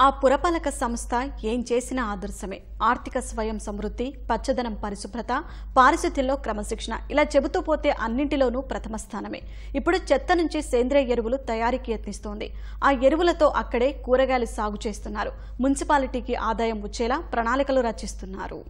ఆ పురపాలక సంస్థ ఏం చేసినా ఆదర్శమే. ఆర్థిక స్వయం సమృద్ధి, పచ్చదనం, పరిశుభ్రత, పారిశుద్ధ్యంలో క్రమశిక్షణ ఇలా చెబుతూ పోతే అన్నింటిలోనూ ప్రథమ స్థానమే. ఇప్పుడు చెత్త నుంచి సేంద్రియ ఎరువులు తయారీకి యత్నిస్తోంది. ఆ ఎరువులతో అక్కడే కూరగాయలు సాగు చేస్తున్నారు. మున్సిపాలిటీకి ఆదాయం వచ్చేలా ప్రణాళికలు రచిస్తున్నారు.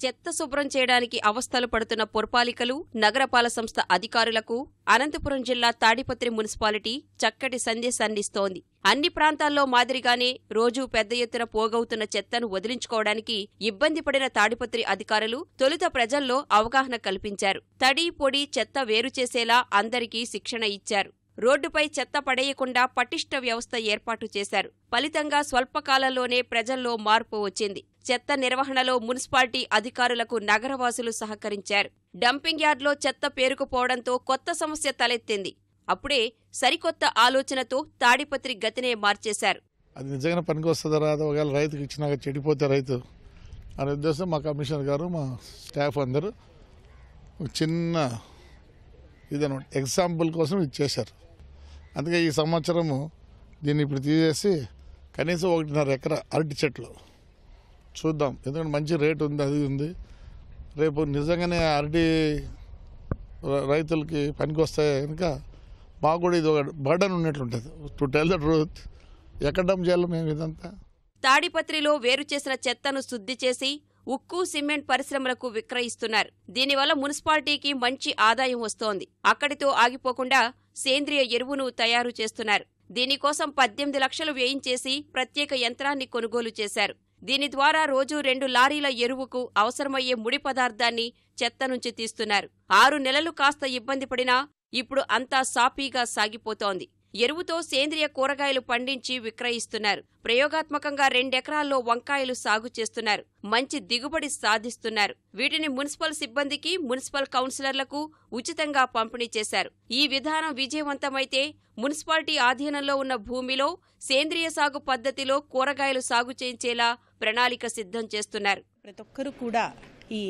చెత్త శుభ్రం చేయడానికి అవస్థలు పడుతున్న పురపాలికలు, నగరపాలక సంస్థ అధికారులకు అనంతపురం జిల్లా తాడిపత్రి మున్సిపాలిటీ చక్కటి సందేశాన్నిస్తోంది. అన్ని ప్రాంతాల్లో మాదిరిగానే రోజూ పెద్ద ఎత్తున పోగవుతున్న చెత్తను వదిలించుకోవడానికి ఇబ్బంది పడిన తాడిపత్రి అధికారులు తొలుత ప్రజల్లో అవగాహన కల్పించారు. తడి, పొడి, చెత్త వేరు చేసేలా అందరికీ శిక్షణ ఇచ్చారు. రోడ్డుపై చెత్త పడేయకుండా పటిష్ట వ్యవస్థ ఏర్పాటు చేశారు. ఫలితంగా స్వల్పకాలంలోనే ప్రజల్లో మార్పు వచ్చింది. చెత్త నిర్వహణలో మున్సిపాలిటీ అధికారులకు నగరవాసులు సహకరించారు. డంపింగ్ యార్డ్లో చెత్త పేరుకుపోవడంతో కొత్త సమస్య తలెత్తింది. అప్పుడే సరికొత్త ఆలోచనతో తాడిపత్రి గతినే మార్చేశారు. అది నిజంగా పనికి వస్తుందా రాదా, ఒకవేళ రైతుకి ఇచ్చినాక చెడిపోతే రైతు అనే ఉద్దేశం మా కమిషనర్ గారు, మా స్టాఫ్ అందరూ చిన్న ఇదనమాట ఎగ్జాంపుల్ కోసం ఇది చేశారు. అందుకే ఈ సంవత్సరము దీన్ని ఇప్పుడు తీసేసి కనీసం 1.5 ఎకరా అరటి చెట్లు చూద్దాం. ఎందుకంటే మంచి రేటు ఉంది, అది ఉంది. రేపు నిజంగానే అరటి రైతులకి పనికి వస్తాయి కనుక మాకు కూడా ఇది ఒక బర్డన్ ఉన్నట్లుంటుంది. టు టెల్ ద ట్రూత్, ఎక్కడ డంప్ చేయాలి మేము ఇదంతా. తాడిపత్రిలో వేరు చేసిన చెత్తను శుద్ధి చేసి ఉక్కు, సిమెంట్ పరిశ్రమలకు విక్రయిస్తున్నారు. దీనివల్ల మున్సిపాలిటీకి మంచి ఆదాయం వస్తోంది. అక్కడితో ఆగిపోకుండా సేంద్రియ ఎరువును తయారు చేస్తున్నారు. దీనికోసం 18 లక్షలు వ్యయించేసి ప్రత్యేక యంత్రాన్ని కొనుగోలు చేశారు. దీని ద్వారా రోజూ 2 లారీల ఎరువుకు అవసరమయ్యే ముడి పదార్థాన్ని చెత్త నుంచి తీస్తున్నారు. 6 నెలలు కాస్త ఇబ్బంది పడినా ఇప్పుడు అంతా సాఫీగా సాగిపోతోంది. ఎరువుతో సేంద్రియ కూరగాయలు పండించి విక్రయిస్తున్నారు. ప్రయోగాత్మకంగా 2 ఎకరాల్లో వంకాయలు సాగు చేస్తున్నారు. మంచి దిగుబడి సాధిస్తున్నారు. వీటిని మున్సిపల్ సిబ్బందికి, మున్సిపల్ కౌన్సిలర్లకు ఉచితంగా పంపిణీ చేశారు. ఈ విధానం విజయవంతమైతే మున్సిపాలిటీ ఆధీనంలో ఉన్న భూమిలో సేంద్రియ సాగు పద్ధతిలో కూరగాయలు సాగు చేయించేలా ప్రణాళిక సిద్ధం చేస్తున్నారు. ప్రతి ఒక్కరూ కూడా ఈ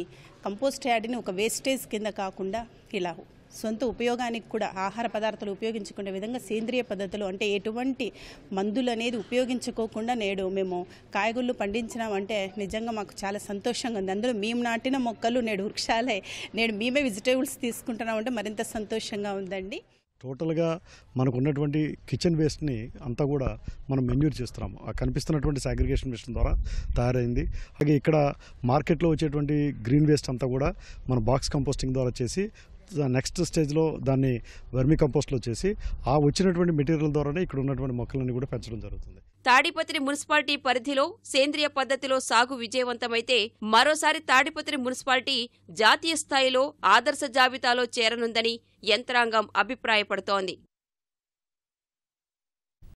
కంపోస్ట్ యార్డ్ని ఒక వేస్టేజ్ కింద కాకుండా ఇలా సొంత ఉపయోగానికి కూడా ఆహార పదార్థాలు ఉపయోగించుకునే విధంగా సేంద్రియ పద్ధతులు, అంటే ఎటువంటి మందులు అనేది ఉపయోగించుకోకుండా నేడు మేము కాయగూరలు పండించినామంటే నిజంగా మాకు చాలా సంతోషంగా ఉంది. అందులో మేము నాటిన మొక్కలు నేడు వృక్షాలే, నేడు మేమే వెజిటేబుల్స్ తీసుకుంటున్నామంటే మరింత సంతోషంగా ఉందండి. టోటల్గా మనకు ఉన్నటువంటి కిచెన్ వేస్ట్ని అంతా కూడా మనం మెన్యూర్ చేస్తున్నాము. ఆ కనిపిస్తున్నటువంటి సాగ్రిగేషన్ మిషన్ ద్వారా తయారైంది. అలాగే ఇక్కడ మార్కెట్లో వచ్చేటువంటి గ్రీన్ వేస్ట్ అంతా కూడా మన బాక్స్ కంపోస్టింగ్ ద్వారా చేసి నెక్స్ట్ స్టేజ్లో దాన్ని వర్మీ కంపోస్ట్లో చేసి ఆ వచ్చినటువంటి మెటీరియల్ ద్వారానే ఇక్కడ ఉన్నటువంటి మొక్కలన్నీ కూడా పెంచడం జరుగుతుంది. తాడిపత్రి మున్సిపాలిటీ పరిధిలో సేంద్రియ పద్ధతిలో సాగు విజయవంతమైతే మరోసారి తాడిపత్రి మున్సిపాలిటీ జాతీయ స్థాయిలో ఆదర్శ జాబితాలో చేరనుందని యంత్రాంగం అభిప్రాయపడుతోంది.